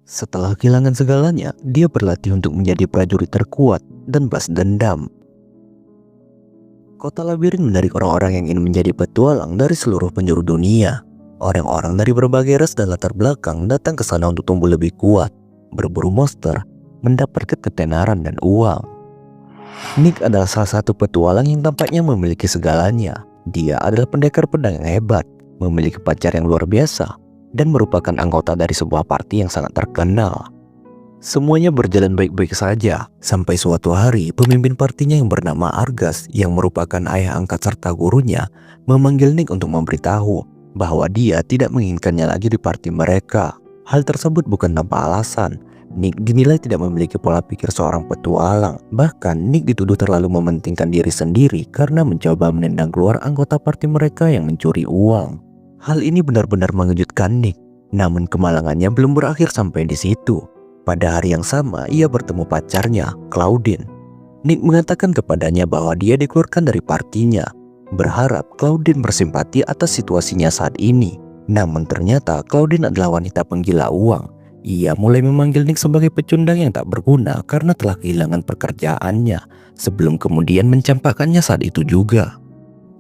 Setelah kehilangan segalanya, dia berlatih untuk menjadi prajurit terkuat dan balas dendam. Kota Labirin menarik orang-orang yang ingin menjadi petualang dari seluruh penjuru dunia. Orang-orang dari berbagai ras dan latar belakang datang ke sana untuk tumbuh lebih kuat, berburu monster, mendapatkan ketenaran dan uang. Nick adalah salah satu petualang yang tampaknya memiliki segalanya. Dia adalah pendekar pedang yang hebat, memiliki pacar yang luar biasa, dan merupakan anggota dari sebuah parti yang sangat terkenal. Semuanya berjalan baik-baik saja, sampai suatu hari pemimpin partinya yang bernama Argas yang merupakan ayah angkat serta gurunya memanggil Nick untuk memberitahu bahwa dia tidak menginginkannya lagi di parti mereka. Hal tersebut bukan tanpa alasan. Nick dinilai tidak memiliki pola pikir seorang petualang. Bahkan Nick dituduh terlalu mementingkan diri sendiri karena mencoba menendang keluar anggota parti mereka yang mencuri uang. Hal ini benar-benar mengejutkan Nick. Namun kemalangannya belum berakhir sampai di situ. Pada hari yang sama, ia bertemu pacarnya, Claudine. Nick mengatakan kepadanya bahwa dia dikeluarkan dari partinya, berharap Claudine bersimpati atas situasinya saat ini. Namun ternyata Claudine adalah wanita penggila uang. Ia mulai memanggil Nick sebagai pecundang yang tak berguna karena telah kehilangan pekerjaannya, sebelum kemudian mencampakkannya saat itu juga.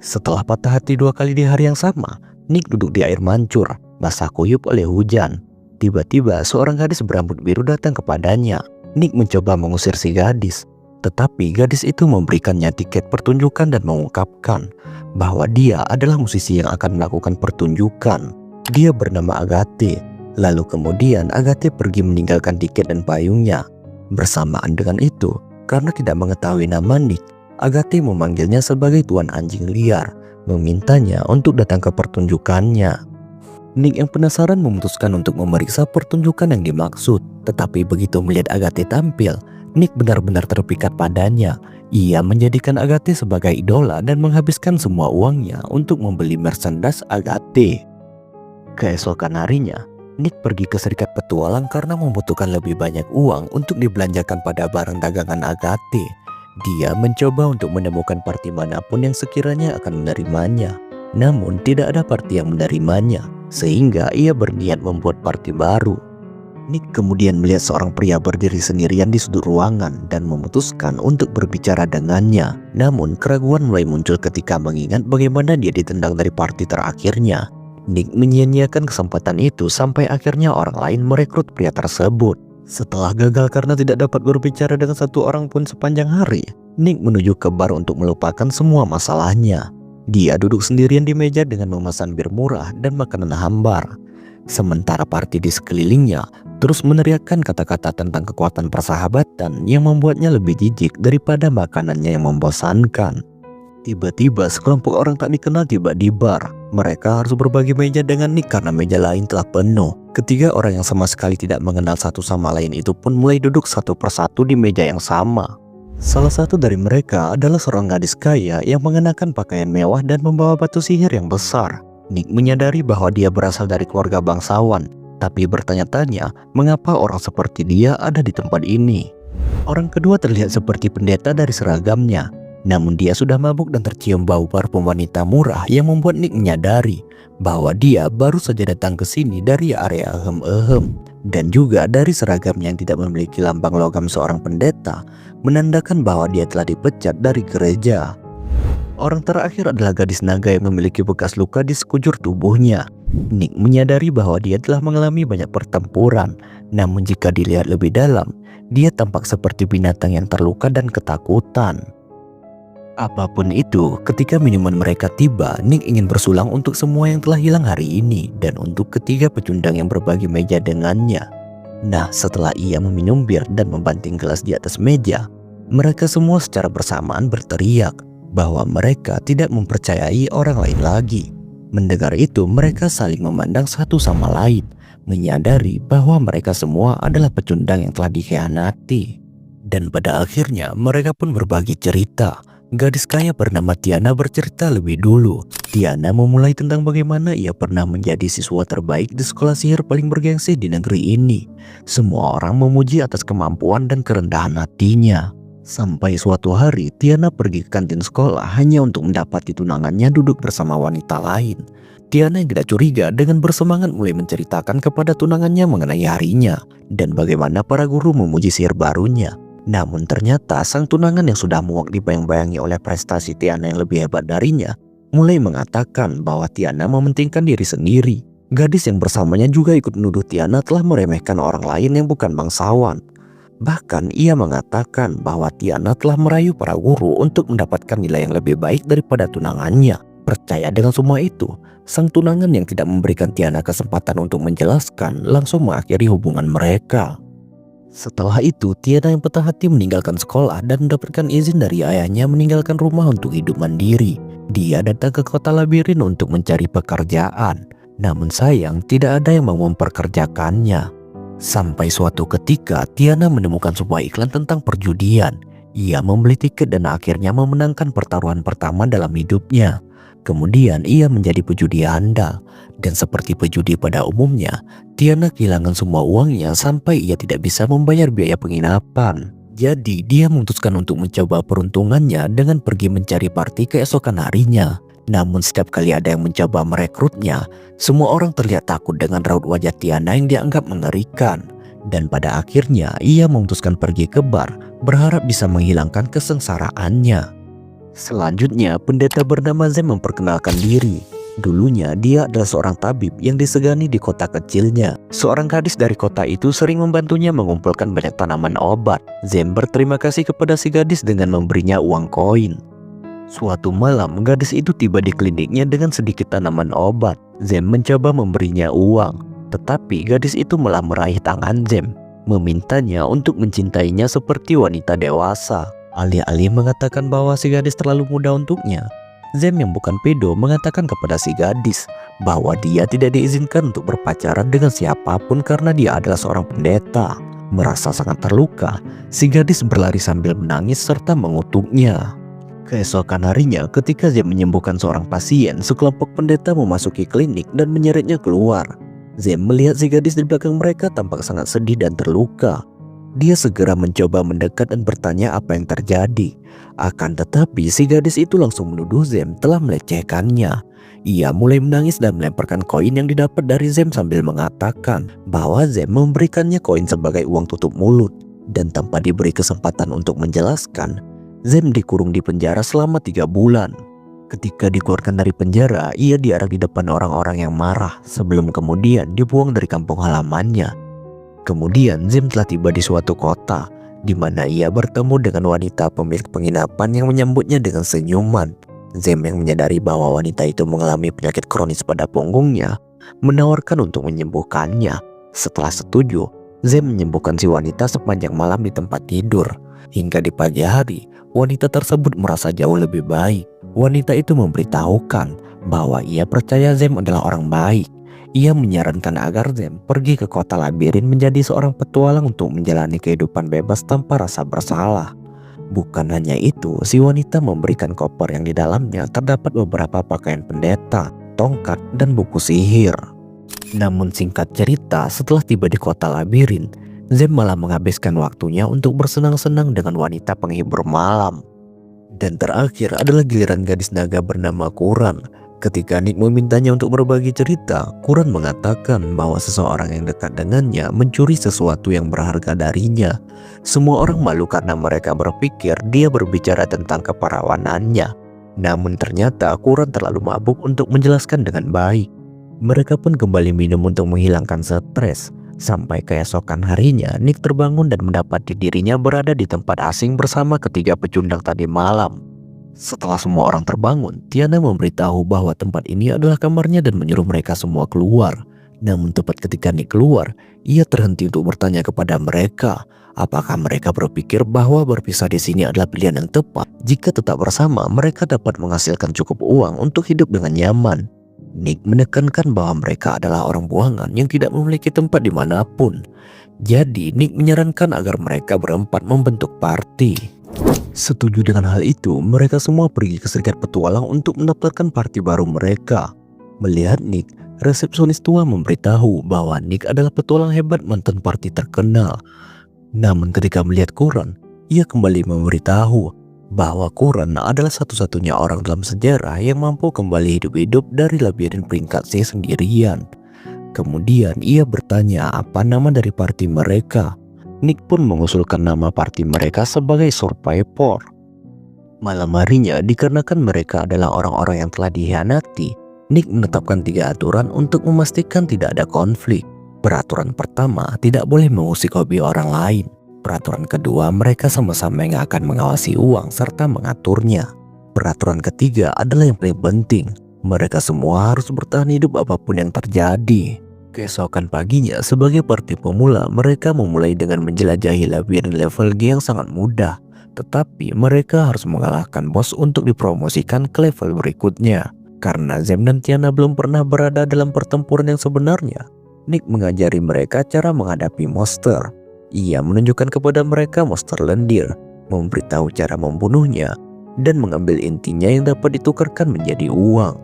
Setelah patah hati 2 kali di hari yang sama, Nick duduk di air mancur, basah kuyup oleh hujan. Tiba-tiba seorang gadis berambut biru datang kepadanya. Nick mencoba mengusir si gadis, tetapi gadis itu memberikannya tiket pertunjukan dan mengungkapkan bahwa dia adalah musisi yang akan melakukan pertunjukan. Dia bernama Agathe. Lalu kemudian Agathe pergi meninggalkan tiket dan payungnya. Bersamaan dengan itu, karena tidak mengetahui nama Nick, Agathe memanggilnya sebagai tuan anjing liar, memintanya untuk datang ke pertunjukannya. Nick yang penasaran memutuskan untuk memeriksa pertunjukan yang dimaksud. Tetapi begitu melihat Agathe tampil, Nick benar-benar terpikat padanya. Ia menjadikan Agathe sebagai idola dan menghabiskan semua uangnya untuk membeli merchandise Agathe. Keesokan harinya, Nick pergi ke serikat petualang karena membutuhkan lebih banyak uang untuk dibelanjakan pada barang dagangan Agathe. Dia mencoba untuk menemukan parti manapun yang sekiranya akan menerimanya. Namun tidak ada parti yang menerimanya, sehingga ia berniat membuat parti baru. Nick kemudian melihat seorang pria berdiri sendirian di sudut ruangan dan memutuskan untuk berbicara dengannya. Namun keraguan mulai muncul ketika mengingat bagaimana dia ditendang dari parti terakhirnya. Nick menyia-nyiakan kesempatan itu sampai akhirnya orang lain merekrut pria tersebut. Setelah gagal karena tidak dapat berbicara dengan satu orang pun sepanjang hari, Nick menuju ke bar untuk melupakan semua masalahnya. Dia duduk sendirian di meja dengan memesan bir murah dan makanan hambar. Sementara parti di sekelilingnya terus meneriakkan kata-kata tentang kekuatan persahabatan yang membuatnya lebih jijik daripada makanannya yang membosankan. Tiba-tiba sekelompok orang tak dikenal tiba di bar. Mereka harus berbagi meja dengan Nick karena meja lain telah penuh. Ketiga orang yang sama sekali tidak mengenal satu sama lain itu pun mulai duduk satu persatu di meja yang sama. Salah satu dari mereka adalah seorang gadis kaya yang mengenakan pakaian mewah dan membawa batu sihir yang besar. Nick menyadari bahwa dia berasal dari keluarga bangsawan, tapi bertanya-tanya mengapa orang seperti dia ada di tempat ini. Orang kedua terlihat seperti pendeta dari seragamnya, namun dia sudah mabuk dan tercium bau parfum wanita murah yang membuat Nick menyadari bahwa dia baru saja datang ke sini dari area ehem-ehem. Dan juga dari seragamnya yang tidak memiliki lambang logam seorang pendeta, menandakan bahwa dia telah dipecat dari gereja. Orang terakhir adalah gadis naga yang memiliki bekas luka di sekujur tubuhnya. Nick menyadari bahwa dia telah mengalami banyak pertempuran, namun jika dilihat lebih dalam, dia tampak seperti binatang yang terluka dan ketakutan. Apapun itu, ketika minuman mereka tiba, Nick ingin bersulang untuk semua yang telah hilang hari ini dan untuk ketiga pecundang yang berbagi meja dengannya. Nah, setelah ia meminum bir dan membanting gelas di atas meja, mereka semua secara bersamaan berteriak bahwa mereka tidak mempercayai orang lain lagi. Mendengar itu, mereka saling memandang satu sama lain, menyadari bahwa mereka semua adalah pecundang yang telah dikhianati. Dan pada akhirnya, mereka pun berbagi cerita. Gadis kaya bernama Tiana bercerita lebih dulu. Tiana memulai tentang bagaimana ia pernah menjadi siswa terbaik di sekolah sihir paling bergengsi di negeri ini. Semua orang memuji atas kemampuan dan kerendahan hatinya. Sampai suatu hari Tiana pergi ke kantin sekolah hanya untuk mendapati tunangannya duduk bersama wanita lain. Tiana yang tidak curiga dengan bersemangat mulai menceritakan kepada tunangannya mengenai harinya dan bagaimana para guru memuji sihir barunya. Namun ternyata sang tunangan yang sudah muak dibayang-bayangi oleh prestasi Tiana yang lebih hebat darinya, mulai mengatakan bahwa Tiana mementingkan diri sendiri. Gadis yang bersamanya juga ikut menuduh Tiana telah meremehkan orang lain yang bukan bangsawan. Bahkan ia mengatakan bahwa Tiana telah merayu para guru untuk mendapatkan nilai yang lebih baik daripada tunangannya. Percaya dengan semua itu, sang tunangan yang tidak memberikan Tiana kesempatan untuk menjelaskan langsung mengakhiri hubungan mereka. Setelah itu, Tiana yang patah hati meninggalkan sekolah dan mendapatkan izin dari ayahnya meninggalkan rumah untuk hidup mandiri. Dia datang ke kota labirin untuk mencari pekerjaan. Namun sayang, tidak ada yang mau memperkerjakannya. Sampai suatu ketika, Tiana menemukan sebuah iklan tentang perjudian. Ia membeli tiket dan akhirnya memenangkan pertaruhan pertama dalam hidupnya. Kemudian ia menjadi pejudi handal. Dan seperti pejudi pada umumnya, Tiana kehilangan semua uangnya sampai ia tidak bisa membayar biaya penginapan. Jadi dia memutuskan untuk mencoba peruntungannya dengan pergi mencari party keesokan harinya. Namun setiap kali ada yang mencoba merekrutnya, semua orang terlihat takut dengan raut wajah Tiana yang dianggap mengerikan. Dan pada akhirnya ia memutuskan pergi ke bar, berharap bisa menghilangkan kesengsaraannya. Selanjutnya pendeta bernama Zem memperkenalkan diri. Dulunya dia adalah seorang tabib yang disegani di kota kecilnya. Seorang gadis dari kota itu sering membantunya mengumpulkan banyak tanaman obat. Zem berterima kasih kepada si gadis dengan memberinya uang koin. Suatu malam, gadis itu tiba di kliniknya dengan sedikit tanaman obat. Zem mencoba memberinya uang, tetapi gadis itu malah meraih tangan Zem, memintanya untuk mencintainya seperti wanita dewasa. Alih-alih mengatakan bahwa si gadis terlalu muda untuknya, Zem yang bukan pedo mengatakan kepada si gadis bahwa dia tidak diizinkan untuk berpacaran dengan siapapun karena dia adalah seorang pendeta. Merasa sangat terluka, si gadis berlari sambil menangis serta mengutuknya. Keesokan harinya, ketika Zem menyembuhkan seorang pasien, sekelompok pendeta memasuki klinik dan menyeretnya keluar. Zem melihat si gadis di belakang mereka tampak sangat sedih dan terluka. Dia segera mencoba mendekat dan bertanya apa yang terjadi. Akan tetapi si gadis itu langsung menuduh Zem telah melecehkannya. Ia mulai menangis dan melemparkan koin yang didapat dari Zem sambil mengatakan bahwa Zem memberikannya koin sebagai uang tutup mulut. Dan tanpa diberi kesempatan untuk menjelaskan, Zem dikurung di penjara selama 3 bulan. Ketika dikeluarkan dari penjara, ia diarak di depan orang-orang yang marah sebelum kemudian dibuang dari kampung halamannya. Kemudian Zem telah tiba di suatu kota, di mana ia bertemu dengan wanita pemilik penginapan yang menyambutnya dengan senyuman. Zem yang menyadari bahwa wanita itu mengalami penyakit kronis pada punggungnya, menawarkan untuk menyembuhkannya. Setelah setuju, Zem menyembuhkan si wanita sepanjang malam di tempat tidur. Hingga di pagi hari, wanita tersebut merasa jauh lebih baik. Wanita itu memberitahukan bahwa ia percaya Zem adalah orang baik. Ia menyarankan agar Zem pergi ke kota labirin menjadi seorang petualang untuk menjalani kehidupan bebas tanpa rasa bersalah. Bukan hanya itu, si wanita memberikan koper yang di dalamnya terdapat beberapa pakaian pendeta, tongkat, dan buku sihir. Namun singkat cerita, setelah tiba di kota labirin, Zem malah menghabiskan waktunya untuk bersenang-senang dengan wanita penghibur malam. Dan terakhir adalah giliran gadis naga bernama Kuran. Ketika Nick memintanya untuk berbagi cerita, Kuran mengatakan bahwa seseorang yang dekat dengannya mencuri sesuatu yang berharga darinya. Semua orang malu karena mereka berpikir dia berbicara tentang keperawanannya. Namun ternyata Kuran terlalu mabuk untuk menjelaskan dengan baik. Mereka pun kembali minum untuk menghilangkan stres. Sampai keesokan harinya, Nick terbangun dan mendapati dirinya berada di tempat asing bersama ketiga pecundang tadi malam. Setelah semua orang terbangun, Tiana memberitahu bahwa tempat ini adalah kamarnya dan menyuruh mereka semua keluar. Namun tepat ketika Nick keluar, ia terhenti untuk bertanya kepada mereka, apakah mereka berpikir bahwa berpisah di sini adalah pilihan yang tepat? Jika tetap bersama, mereka dapat menghasilkan cukup uang untuk hidup dengan nyaman. Nick menekankan bahwa mereka adalah orang buangan yang tidak memiliki tempat dimanapun. Jadi Nick menyarankan agar mereka berempat membentuk party. Setuju dengan hal itu, mereka semua pergi ke serikat petualang untuk mendaftarkan party baru mereka. Melihat Nick, resepsionis tua memberitahu bahwa Nick adalah petualang hebat mantan party terkenal. Namun ketika melihat Kuran, ia kembali memberitahu bahwa Kuran adalah satu-satunya orang dalam sejarah yang mampu kembali hidup-hidup dari labirin peringkat C sendirian. Kemudian ia bertanya apa nama dari party mereka. Nick pun mengusulkan nama party mereka sebagai Survivor. Malam harinya, dikarenakan mereka adalah orang-orang yang telah dikhianati, Nick menetapkan 3 aturan untuk memastikan tidak ada konflik. Peraturan pertama, tidak boleh mengusik hobi orang lain. Peraturan kedua, mereka sama-sama yang akan mengawasi uang serta mengaturnya. Peraturan ketiga adalah yang paling penting, mereka semua harus bertahan hidup apapun yang terjadi. Keesokan paginya, sebagai party pemula, mereka memulai dengan menjelajahi labirin level G yang sangat mudah. Tetapi mereka harus mengalahkan bos untuk dipromosikan ke level berikutnya. Karena Zem dan Tiana belum pernah berada dalam pertempuran yang sebenarnya, Nick mengajari mereka cara menghadapi monster. Ia menunjukkan kepada mereka monster lendir, memberitahu cara membunuhnya, dan mengambil intinya yang dapat ditukarkan menjadi uang.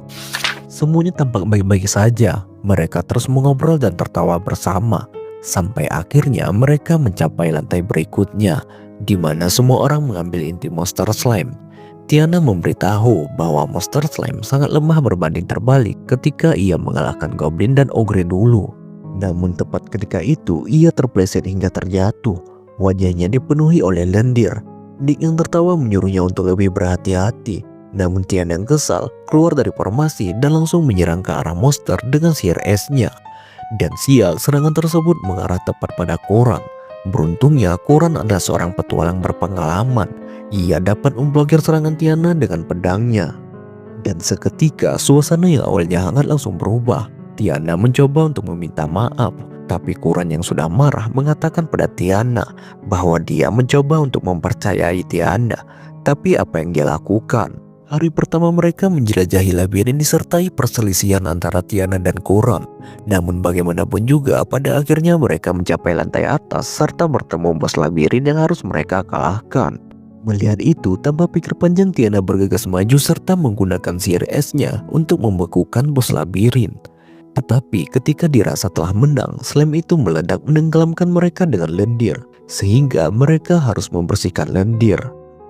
Semuanya tampak baik-baik saja. Mereka terus mengobrol dan tertawa bersama. Sampai akhirnya mereka mencapai lantai berikutnya, di mana semua orang mengambil inti monster slime. Tiana memberitahu bahwa monster slime sangat lemah berbanding terbalik ketika ia mengalahkan goblin dan ogre dulu. Namun tepat ketika itu ia terpleset hingga terjatuh. Wajahnya dipenuhi oleh lendir. Nick yang tertawa menyuruhnya untuk lebih berhati-hati. Namun Tiana yang kesal keluar dari formasi dan langsung menyerang ke arah monster dengan sihir esnya. Dan sial, serangan tersebut mengarah tepat pada Koran. Beruntungnya Koran adalah seorang petualang berpengalaman. Ia dapat memblokir serangan Tiana dengan pedangnya. Dan seketika suasana yang awalnya hangat langsung berubah. Tiana mencoba untuk meminta maaf, tapi Koran yang sudah marah mengatakan pada Tiana bahwa dia mencoba untuk mempercayai Tiana. Tapi apa yang dia lakukan? Hari pertama mereka menjelajahi labirin disertai perselisihan antara Tiana dan Koran. Namun bagaimanapun juga pada akhirnya mereka mencapai lantai atas serta bertemu bos labirin yang harus mereka kalahkan. Melihat itu, tanpa pikir panjang Tiana bergegas maju serta menggunakan sihir esnya untuk membekukan bos labirin. Tetapi ketika dirasa telah menang, slime itu meledak menenggelamkan mereka dengan lendir, sehingga mereka harus membersihkan lendir.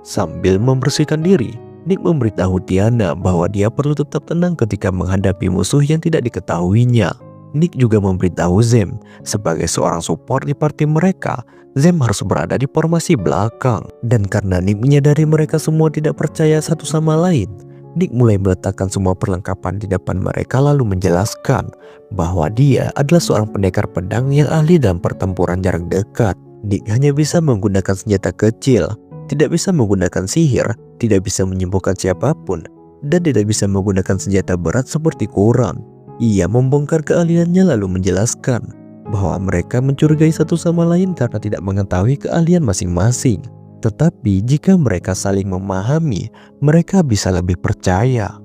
Sambil membersihkan diri, Nick memberitahu Tiana bahwa dia perlu tetap tenang ketika menghadapi musuh yang tidak diketahuinya. Nick juga memberitahu Zem, sebagai seorang support di party mereka, Zem harus berada di formasi belakang. Dan karena Nick menyadari mereka semua tidak percaya satu sama lain, Nick mulai meletakkan semua perlengkapan di depan mereka lalu menjelaskan bahwa dia adalah seorang pendekar pedang yang ahli dalam pertempuran jarak dekat. Nick hanya bisa menggunakan senjata kecil, tidak bisa menggunakan sihir, tidak bisa menyembuhkan siapapun, dan tidak bisa menggunakan senjata berat seperti Koran. Ia membongkar keahliannya lalu menjelaskan bahwa mereka mencurigai satu sama lain karena tidak mengetahui keahlian masing-masing. Tetapi jika mereka saling memahami, mereka bisa lebih percaya.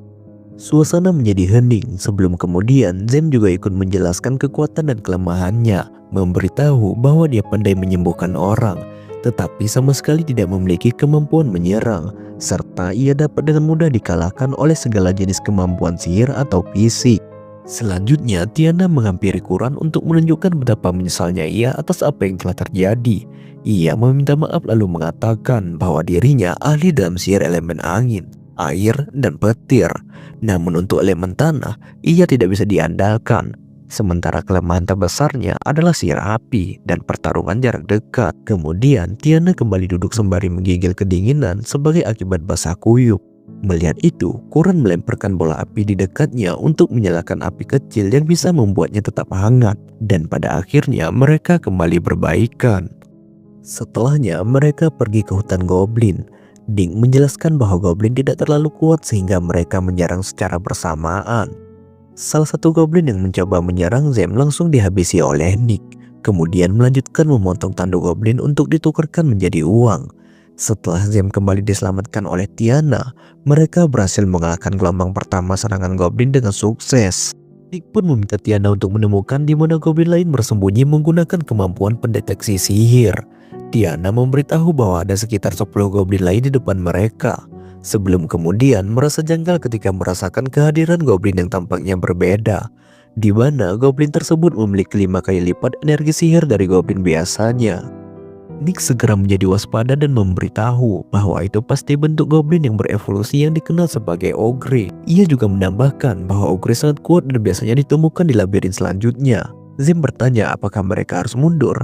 Suasana menjadi hening sebelum kemudian Zem juga ikut menjelaskan kekuatan dan kelemahannya, memberitahu bahwa dia pandai menyembuhkan orang, tetapi sama sekali tidak memiliki kemampuan menyerang, serta ia dapat dengan mudah dikalahkan oleh segala jenis kemampuan sihir atau fisik. Selanjutnya, Tiana menghampiri Koran untuk menunjukkan betapa menyesalnya ia atas apa yang telah terjadi. Ia meminta maaf lalu mengatakan bahwa dirinya ahli dalam sihir elemen angin, air, dan petir. Namun untuk elemen tanah, ia tidak bisa diandalkan. Sementara kelemahan terbesarnya adalah sihir api dan pertarungan jarak dekat. Kemudian Tiana kembali duduk sembari menggigil kedinginan sebagai akibat basah kuyup. Melihat itu, Koran melemparkan bola api di dekatnya untuk menyalakan api kecil yang bisa membuatnya tetap hangat. Dan pada akhirnya mereka kembali berbaikan. Setelahnya mereka pergi ke hutan goblin. Ding menjelaskan bahwa goblin tidak terlalu kuat sehingga mereka menyerang secara bersamaan. Salah satu goblin yang mencoba menyerang Zem langsung dihabisi oleh Nick. Kemudian melanjutkan memotong tanduk goblin untuk ditukarkan menjadi uang. Setelah Zem kembali diselamatkan oleh Tiana, mereka berhasil mengalahkan gelombang pertama serangan goblin dengan sukses. Nick pun meminta Tiana untuk menemukan di mana goblin lain bersembunyi menggunakan kemampuan pendeteksi sihir. Tiana memberitahu bahwa ada sekitar 10 goblin lain di depan mereka. Sebelum kemudian merasa janggal ketika merasakan kehadiran goblin yang tampaknya berbeda, di mana goblin tersebut memiliki 5 kali lipat energi sihir dari goblin biasanya. Nick segera menjadi waspada dan memberitahu bahwa itu pasti bentuk goblin yang berevolusi yang dikenal sebagai ogre. Ia juga menambahkan bahwa ogre sangat kuat dan biasanya ditemukan di labirin selanjutnya. Zim bertanya apakah mereka harus mundur.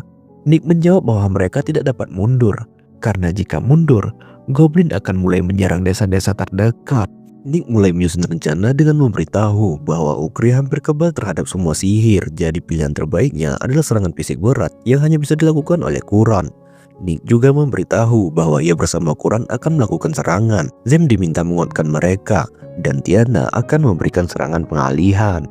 Nick menjawab bahwa mereka tidak dapat mundur, karena jika mundur, goblin akan mulai menyerang desa-desa terdekat. Nick mulai menyusun rencana dengan memberitahu bahwa ogre hampir kebal terhadap semua sihir, jadi pilihan terbaiknya adalah serangan fisik berat yang hanya bisa dilakukan oleh Kuran. Nick juga memberitahu bahwa ia bersama Kuran akan melakukan serangan. Zem diminta menguatkan mereka, dan Tiana akan memberikan serangan pengalihan.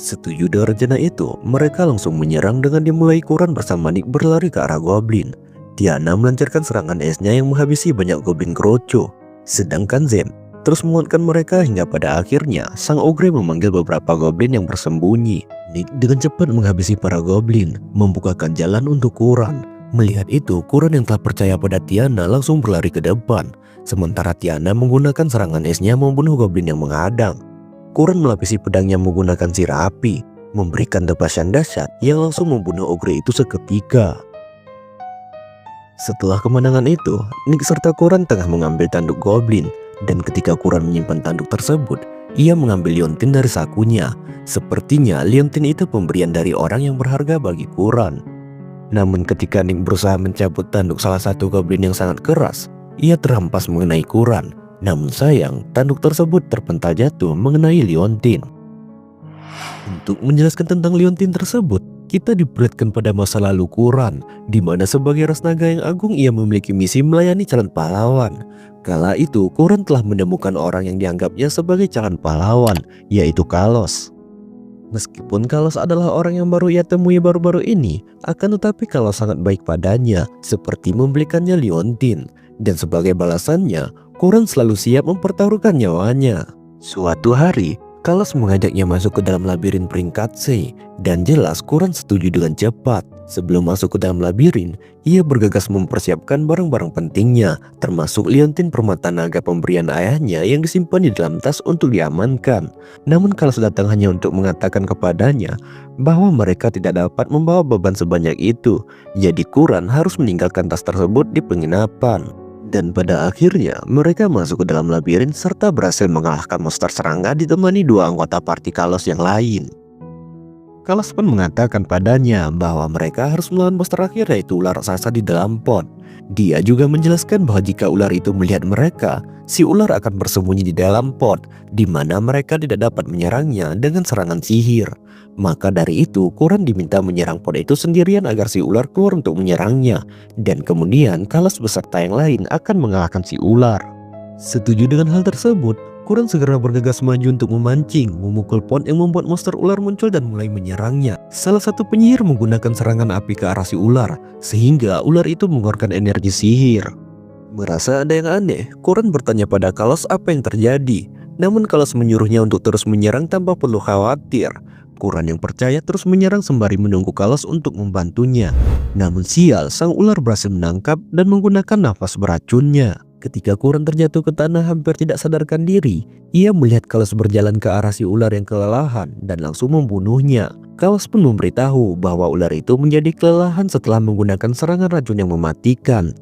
Setuju dengan rencana itu, mereka langsung menyerang dengan dimulai Kuran bersama Nick berlari ke arah goblin. Tiana melancarkan serangan esnya yang menghabisi banyak goblin keroco, sedangkan Zem terus menguatkan mereka hingga pada akhirnya sang ogre memanggil beberapa goblin yang bersembunyi. Nick dengan cepat menghabisi para goblin, membukakan jalan untuk Kuran. Melihat itu, Kuran yang telah percaya pada Tiana langsung berlari ke depan, sementara Tiana menggunakan serangan esnya membunuh goblin yang menghadang. Kuran melapisi pedangnya menggunakan sirah api, memberikan tebasan dahsyat yang langsung membunuh ogre itu seketika. Setelah kemenangan itu, Nick serta Kuran tengah mengambil tanduk goblin, dan ketika Kuran menyimpan tanduk tersebut, ia mengambil liontin dari sakunya. Sepertinya liontin itu pemberian dari orang yang berharga bagi Kuran. Namun ketika Nick berusaha mencabut tanduk salah satu goblin yang sangat keras, ia terhempas mengenai Kuran. Namun sayang, tanduk tersebut terpental jatuh mengenai liontin. Untuk menjelaskan tentang liontin tersebut, kita diperlihatkan pada masa lalu Kuran, di mana sebagai ras naga yang agung ia memiliki misi melayani calon pahlawan. Kala itu, Kuran telah menemukan orang yang dianggapnya sebagai calon pahlawan, yaitu Kalos. Meskipun Kalos adalah orang yang baru ia temui baru-baru ini, akan tetapi Kalos sangat baik padanya, seperti membelikannya liontin. Dan sebagai balasannya, Kuran selalu siap mempertaruhkan nyawanya. Suatu hari, Kalos mengajaknya masuk ke dalam labirin peringkat C, dan jelas Kuran setuju dengan cepat. Sebelum masuk ke dalam labirin, ia bergegas mempersiapkan barang-barang pentingnya, termasuk liontin permata naga pemberian ayahnya yang disimpan di dalam tas untuk diamankan. Namun Kalos datang hanya untuk mengatakan kepadanya bahwa mereka tidak dapat membawa beban sebanyak itu, jadi Kuran harus meninggalkan tas tersebut di penginapan. Dan pada akhirnya mereka masuk ke dalam labirin serta berhasil mengalahkan monster serangga ditemani dua anggota parti Kalos yang lain. Kalos pun mengatakan padanya bahwa mereka harus melawan bos terakhir, yaitu ular raksasa di dalam pot. Dia juga menjelaskan bahwa jika ular itu melihat mereka, si ular akan bersembunyi di dalam pot, di mana mereka tidak dapat menyerangnya dengan serangan sihir. Maka dari itu, Kuran diminta menyerang pot itu sendirian agar si ular keluar untuk menyerangnya. Dan kemudian Kalos beserta yang lain akan mengalahkan si ular. Setuju dengan hal tersebut, Kuran segera bergegas maju untuk memancing, memukul pot yang membuat monster ular muncul dan mulai menyerangnya. Salah satu penyihir menggunakan serangan api ke arah si ular, sehingga ular itu mengeluarkan energi sihir. Merasa ada yang aneh, Kuran bertanya pada Kalos apa yang terjadi. Namun Kalos menyuruhnya untuk terus menyerang tanpa perlu khawatir. Kuran yang percaya terus menyerang sembari menunggu Kalos untuk membantunya. Namun sial, sang ular berhasil menangkap dan menggunakan nafas beracunnya. Ketika Kuran terjatuh ke tanah hampir tidak sadarkan diri, ia melihat Kalos berjalan ke arah si ular yang kelelahan dan langsung membunuhnya. Kalos pun memberitahu bahwa ular itu menjadi kelelahan setelah menggunakan serangan racun yang mematikan.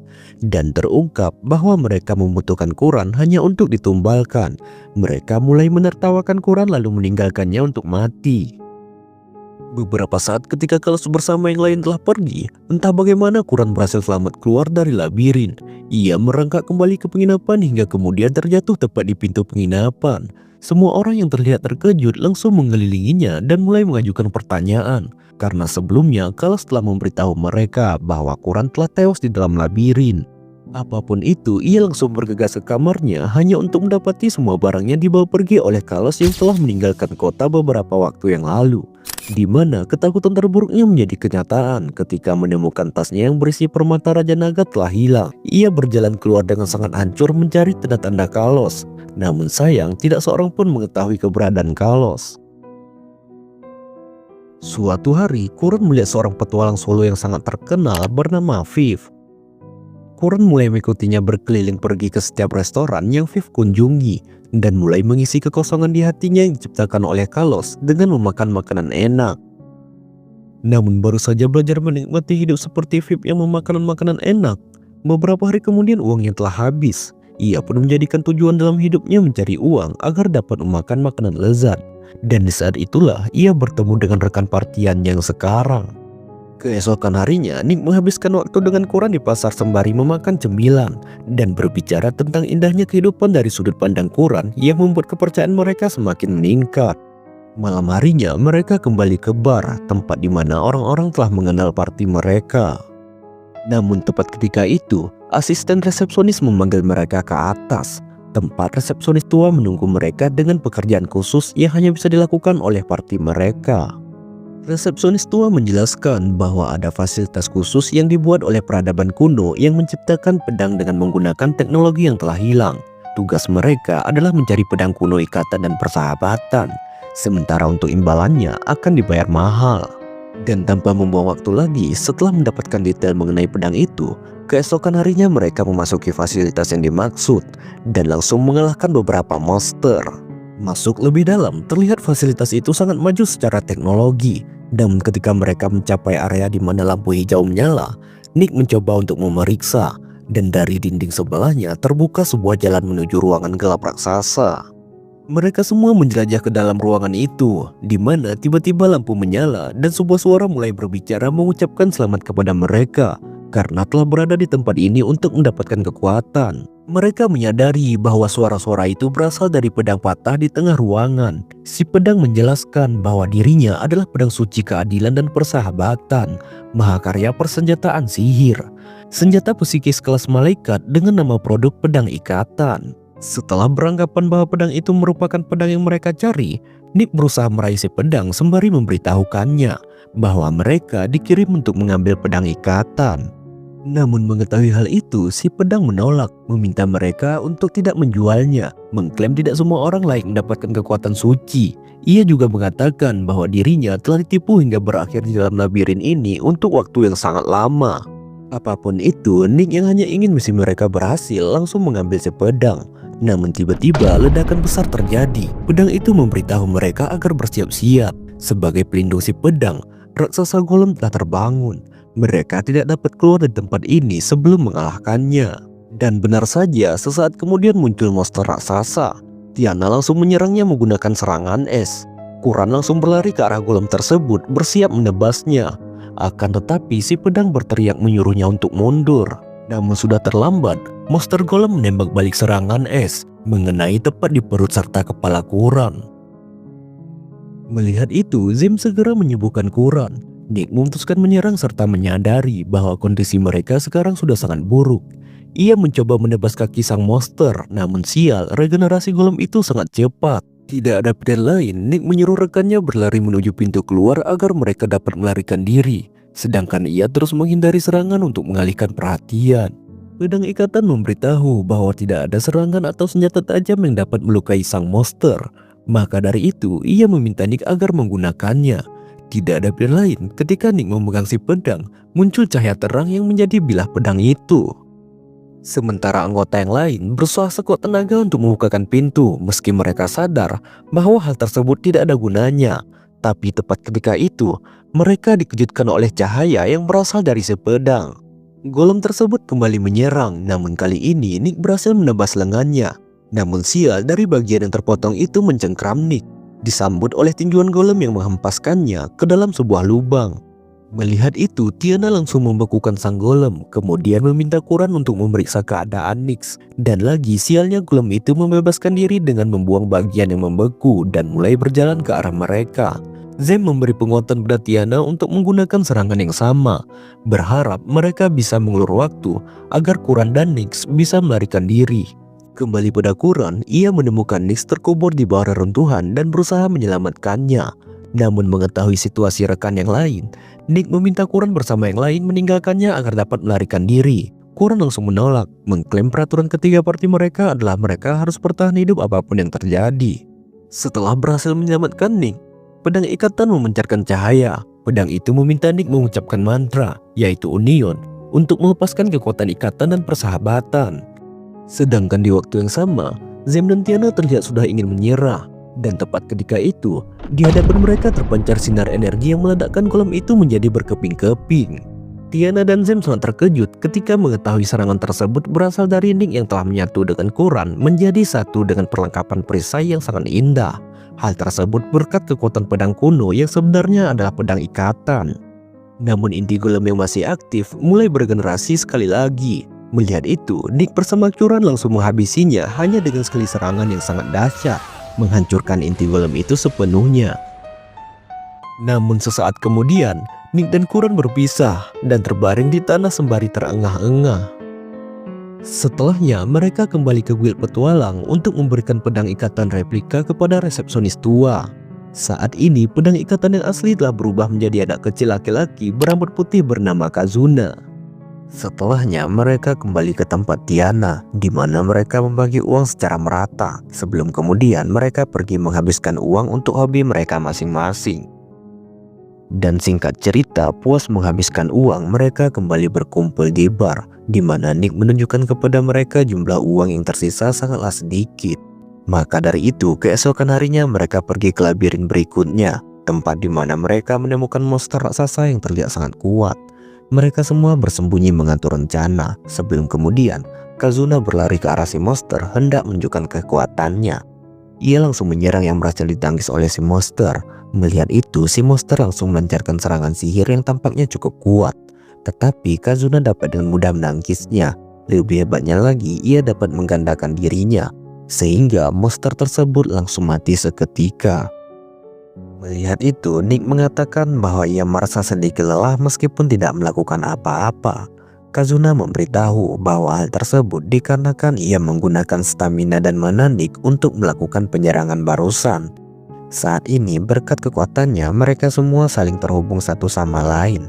Dan terungkap bahwa mereka membutuhkan Kuran hanya untuk ditumbalkan. Mereka mulai menertawakan Kuran lalu meninggalkannya untuk mati. Beberapa saat ketika Kalos bersama yang lain telah pergi, entah bagaimana Kuran berhasil selamat keluar dari labirin. Ia merangkak kembali ke penginapan hingga kemudian terjatuh tepat di pintu penginapan. Semua orang yang terlihat terkejut langsung mengelilinginya dan mulai mengajukan pertanyaan. Karena sebelumnya Kalos telah memberitahu mereka bahwa Kuran telah tewas di dalam labirin. Apapun itu, ia langsung bergegas ke kamarnya hanya untuk mendapati semua barangnya dibawa pergi oleh Kalos yang telah meninggalkan kota beberapa waktu yang lalu. Di mana ketakutan terburuknya menjadi kenyataan ketika menemukan tasnya yang berisi permata Raja Naga telah hilang. Ia berjalan keluar dengan sangat hancur mencari tanda-tanda Kalos. Namun sayang, tidak seorang pun mengetahui keberadaan Kalos. Suatu hari, Kuran melihat seorang petualang solo yang sangat terkenal bernama Viv. Kuran mulai mengikutinya berkeliling pergi ke setiap restoran yang Viv kunjungi dan mulai mengisi kekosongan di hatinya yang diciptakan oleh Kalos dengan memakan makanan enak. namun baru saja belajar menikmati hidup seperti VIP yang memakan makanan enak. Beberapa hari kemudian uangnya telah habis. Ia pun menjadikan tujuan dalam hidupnya mencari uang agar dapat memakan makanan lezat. Dan di saat itulah ia bertemu dengan rekan partian yang sekarang. Keesokan harinya, Nick menghabiskan waktu dengan koran di pasar sembari memakan cemilan dan berbicara tentang indahnya kehidupan dari sudut pandang koran yang membuat kepercayaan mereka semakin meningkat. Malam harinya, mereka kembali ke bar, tempat di mana orang-orang telah mengenal party mereka. Namun tepat ketika itu, asisten resepsionis memanggil mereka ke atas. Tempat resepsionis tua menunggu mereka dengan pekerjaan khusus yang hanya bisa dilakukan oleh party mereka. Resepsionis tua menjelaskan bahwa ada fasilitas khusus yang dibuat oleh peradaban kuno yang menciptakan pedang dengan menggunakan teknologi yang telah hilang. Tugas mereka adalah mencari pedang kuno ikatan dan persahabatan. Sementara untuk imbalannya akan dibayar mahal. Dan tanpa membuang waktu lagi, setelah mendapatkan detail mengenai pedang itu, keesokan harinya mereka memasuki fasilitas yang dimaksud dan langsung mengalahkan beberapa monster. Masuk lebih dalam, terlihat fasilitas itu sangat maju secara teknologi. Dan ketika mereka mencapai area di mana lampu hijau menyala, Nick mencoba untuk memeriksa. Dan dari dinding sebelahnya terbuka sebuah jalan menuju ruangan gelap raksasa. Mereka semua menjelajah ke dalam ruangan itu, di mana tiba-tiba lampu menyala dan sebuah suara mulai berbicara mengucapkan selamat kepada mereka karena telah berada di tempat ini untuk mendapatkan kekuatan. Mereka menyadari bahwa suara-suara itu berasal dari pedang patah di tengah ruangan. Si pedang menjelaskan bahwa dirinya adalah pedang suci keadilan dan persahabatan, mahakarya persenjataan sihir, senjata psikis kelas malaikat dengan nama produk pedang ikatan. Setelah beranggapan bahwa pedang itu merupakan pedang yang mereka cari, Nick berusaha meraih si pedang sembari memberitahukannya bahwa mereka dikirim untuk mengambil pedang ikatan. Namun mengetahui hal itu, si pedang menolak, meminta mereka untuk tidak menjualnya, mengklaim tidak semua orang layak mendapatkan kekuatan suci. Ia juga mengatakan bahwa dirinya telah ditipu hingga berakhir di dalam labirin ini untuk waktu yang sangat lama. Apapun itu, Nick yang hanya ingin misi mereka berhasil langsung mengambil si pedang. Namun tiba-tiba ledakan besar terjadi. Pedang itu memberitahu mereka agar bersiap-siap. Sebagai pelindung si pedang, raksasa golem telah terbangun. Mereka tidak dapat keluar dari tempat ini sebelum mengalahkannya. Dan benar saja, sesaat kemudian muncul monster raksasa. Tiana langsung menyerangnya menggunakan serangan es. Kuran langsung berlari ke arah golem tersebut, bersiap menebasnya. Akan tetapi si pedang berteriak menyuruhnya untuk mundur. Namun sudah terlambat, monster golem menembak balik serangan es, mengenai tepat di perut serta kepala Kuran. Melihat itu, Zim segera menyembuhkan Kuran. Nick memutuskan menyerang serta menyadari bahwa kondisi mereka sekarang sudah sangat buruk. Ia mencoba menebas kaki sang monster, namun sial, regenerasi golem itu sangat cepat. Tidak ada pilihan lain, Nick menyuruh rekannya berlari menuju pintu keluar agar mereka dapat melarikan diri. Sedangkan ia terus menghindari serangan untuk mengalihkan perhatian. Pedang ikatan memberitahu bahwa tidak ada serangan atau senjata tajam yang dapat melukai sang monster. Maka dari itu, ia meminta Nick agar menggunakannya. Tidak ada pilihan lain, ketika Nick memegang si pedang, muncul cahaya terang yang menjadi bilah pedang itu. Sementara anggota yang lain berusaha sekuat tenaga untuk membukakan pintu, meski mereka sadar bahwa hal tersebut tidak ada gunanya. Tapi tepat ketika itu, mereka dikejutkan oleh cahaya yang berasal dari si pedang. Golem tersebut kembali menyerang, namun kali ini Nick berhasil menebas lengannya. Namun sial, dari bagian yang terpotong itu mencengkram Nick, disambut oleh tinjuan golem yang menghempaskannya ke dalam sebuah lubang. Melihat itu, Tiana langsung membekukan sang golem, kemudian meminta Kuran untuk memeriksa keadaan Nix. Dan lagi sialnya golem itu membebaskan diri dengan membuang bagian yang membeku dan mulai berjalan ke arah mereka. Zem memberi penguatan pada Tiana untuk menggunakan serangan yang sama, berharap mereka bisa mengulur waktu agar Kuran dan Nix bisa melarikan diri. Kembali pada Kuran, ia menemukan Nix terkubur di bawah reruntuhan dan berusaha menyelamatkannya. Namun mengetahui situasi rekan yang lain, Nick meminta Kuran bersama yang lain meninggalkannya agar dapat melarikan diri. Kuran langsung menolak, mengklaim peraturan ketiga parti mereka adalah mereka harus bertahan hidup apapun yang terjadi. Setelah berhasil menyelamatkan Nick, pedang ikatan memancarkan cahaya. Pedang itu meminta Nick mengucapkan mantra, yaitu Union, untuk melepaskan kekuatan ikatan dan persahabatan. Sedangkan di waktu yang sama, Zem dan Tiana terlihat sudah ingin menyerah. Dan tepat ketika itu, di hadapan mereka terpancar sinar energi yang meledakkan kolam itu menjadi berkeping-keping. Tiana dan Zem sangat terkejut ketika mengetahui serangan tersebut berasal dari Nick yang telah menyatu dengan Quran menjadi satu dengan perlengkapan perisai yang sangat indah. Hal tersebut berkat kekuatan pedang kuno yang sebenarnya adalah pedang ikatan. Namun inti golem yang masih aktif mulai bergenerasi sekali lagi. Melihat itu, Nick bersama Quran langsung menghabisinya hanya dengan sekali serangan yang sangat dahsyat, menghancurkan inti golem itu sepenuhnya. Namun sesaat kemudian, Nick dan Quran berpisah dan terbaring di tanah sembari terengah-engah. Setelahnya, mereka kembali ke guild petualang untuk memberikan pedang ikatan replika kepada resepsionis tua. Saat ini, pedang ikatan yang asli telah berubah menjadi anak kecil laki-laki berambut putih bernama Kazuna. Setelahnya, mereka kembali ke tempat Tiana, di mana mereka membagi uang secara merata. Sebelum kemudian, mereka pergi menghabiskan uang untuk hobi mereka masing-masing. Dan singkat cerita, puas menghabiskan uang, mereka kembali berkumpul di bar, di mana Nick menunjukkan kepada mereka jumlah uang yang tersisa sangatlah sedikit. Maka dari itu, keesokan harinya mereka pergi ke labirin berikutnya, tempat di mana mereka menemukan monster raksasa yang terlihat sangat kuat. Mereka semua bersembunyi mengatur rencana. Sebelum kemudian, Kazuna berlari ke arah si monster hendak menunjukkan kekuatannya. Ia langsung menyerang yang berhasil ditangkis oleh si monster. Melihat itu, si monster langsung melancarkan serangan sihir yang tampaknya cukup kuat. Tetapi Kazuna dapat dengan mudah menangkisnya. Lebih hebatnya lagi, ia dapat menggandakan dirinya, sehingga monster tersebut langsung mati seketika. Melihat itu, Nick mengatakan bahwa ia merasa sedikit lelah meskipun tidak melakukan apa-apa. Kazuna memberitahu bahwa hal tersebut dikarenakan ia menggunakan stamina dan mana Nick untuk melakukan penyerangan barusan. Saat ini berkat kekuatannya, mereka semua saling terhubung satu sama lain.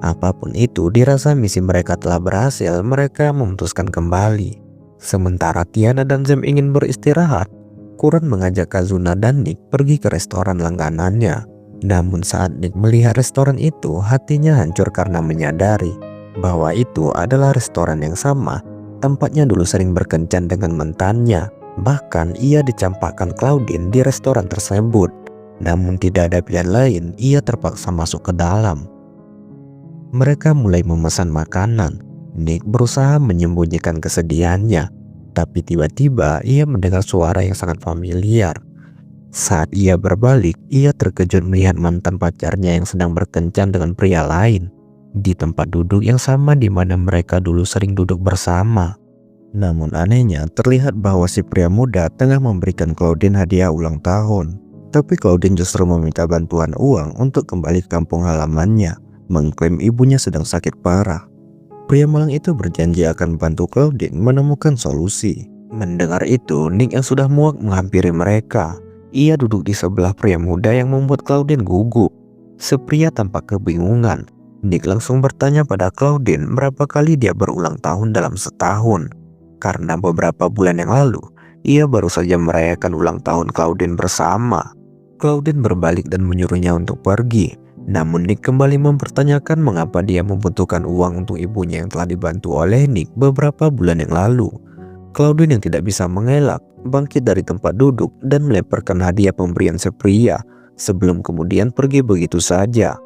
Apapun itu, dirasa misi mereka telah berhasil, mereka memutuskan kembali. Sementara Tiana dan Zem ingin beristirahat, Quran mengajak Kazuna dan Nick pergi ke restoran langganannya. Namun saat Nick melihat restoran itu, hatinya hancur karena menyadari bahwa itu adalah restoran yang sama tempatnya dulu sering berkencan dengan mantannya. Bahkan ia dicampakkan Claudine di restoran tersebut. Namun tidak ada pilihan lain, ia terpaksa masuk ke dalam. Mereka mulai memesan makanan. Nick berusaha menyembunyikan kesedihannya, tapi tiba-tiba ia mendengar suara yang sangat familiar. Saat ia berbalik, ia terkejut melihat mantan pacarnya yang sedang berkencan dengan pria lain di tempat duduk yang sama di mana mereka dulu sering duduk bersama. Namun anehnya, terlihat bahwa si pria muda tengah memberikan Claudine hadiah ulang tahun. Tapi Claudine justru meminta bantuan uang untuk kembali ke kampung halamannya, mengklaim ibunya sedang sakit parah. Pria malang itu berjanji akan membantu Claudine menemukan solusi. Mendengar itu, Nick yang sudah muak menghampiri mereka. Ia duduk di sebelah pria muda yang membuat Claudine gugup. Si pria tampak kebingungan. Nick langsung bertanya pada Claudine berapa kali dia berulang tahun dalam setahun. Karena beberapa bulan yang lalu, ia baru saja merayakan ulang tahun Claudine bersama. Claudine berbalik dan menyuruhnya untuk pergi. Namun Nick kembali mempertanyakan mengapa dia membutuhkan uang untuk ibunya yang telah dibantu oleh Nick beberapa bulan yang lalu. Claudine yang tidak bisa mengelak, bangkit dari tempat duduk dan melemparkan hadiah pemberian si pria, sebelum kemudian pergi begitu saja.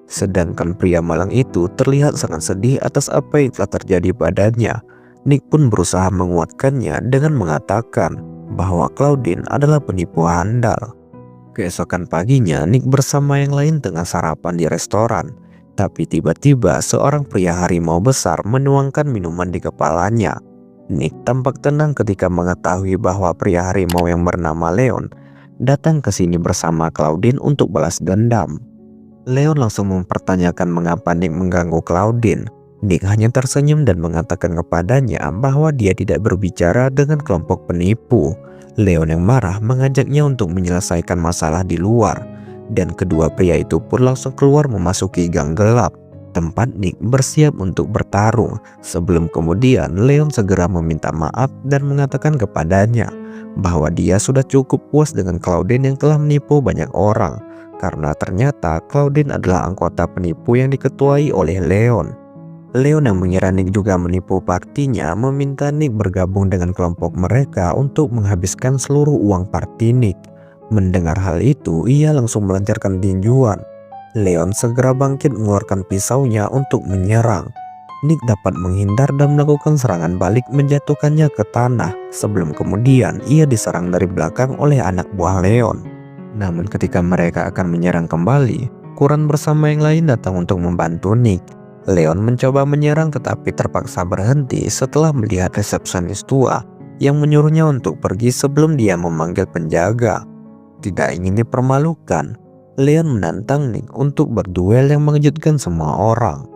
Sedangkan pria malang itu terlihat sangat sedih atas apa yang telah terjadi padanya. Nick pun berusaha menguatkannya dengan mengatakan bahwa Claudine adalah penipu handal. Keesokan paginya, Nick bersama yang lain tengah sarapan di restoran. Tapi tiba-tiba seorang pria harimau besar menuangkan minuman di kepalanya. Nick tampak tenang ketika mengetahui bahwa pria harimau yang bernama Leon datang ke sini bersama Claudine untuk balas dendam. Leon langsung mempertanyakan mengapa Nick mengganggu Claudine. Nick hanya tersenyum dan mengatakan kepadanya bahwa dia tidak berbicara dengan kelompok penipu. Leon yang marah mengajaknya untuk menyelesaikan masalah di luar, dan kedua pria itu pun langsung keluar memasuki gang gelap, tempat Nick bersiap untuk bertarung. Sebelum kemudian Leon segera meminta maaf dan mengatakan kepadanya bahwa dia sudah cukup puas dengan Claudine yang telah menipu banyak orang, karena ternyata Claudine adalah anggota penipu yang diketuai oleh Leon. Leon yang mengira Nick juga menipu partinya meminta Nick bergabung dengan kelompok mereka untuk menghabiskan seluruh uang parti Nick. Mendengar hal itu, ia langsung melancarkan tinjuan. Leon segera bangkit mengeluarkan pisaunya untuk menyerang. Nick dapat menghindar dan melakukan serangan balik menjatuhkannya ke tanah. Sebelum kemudian ia diserang dari belakang oleh anak buah Leon. Namun ketika mereka akan menyerang kembali, Kuran bersama yang lain datang untuk membantu Nick. Leon mencoba menyerang tetapi terpaksa berhenti setelah melihat resepsionis tua yang menyuruhnya untuk pergi sebelum dia memanggil penjaga. Tidak ingin dipermalukan, Leon menantang Nick untuk berduel yang mengejutkan semua orang.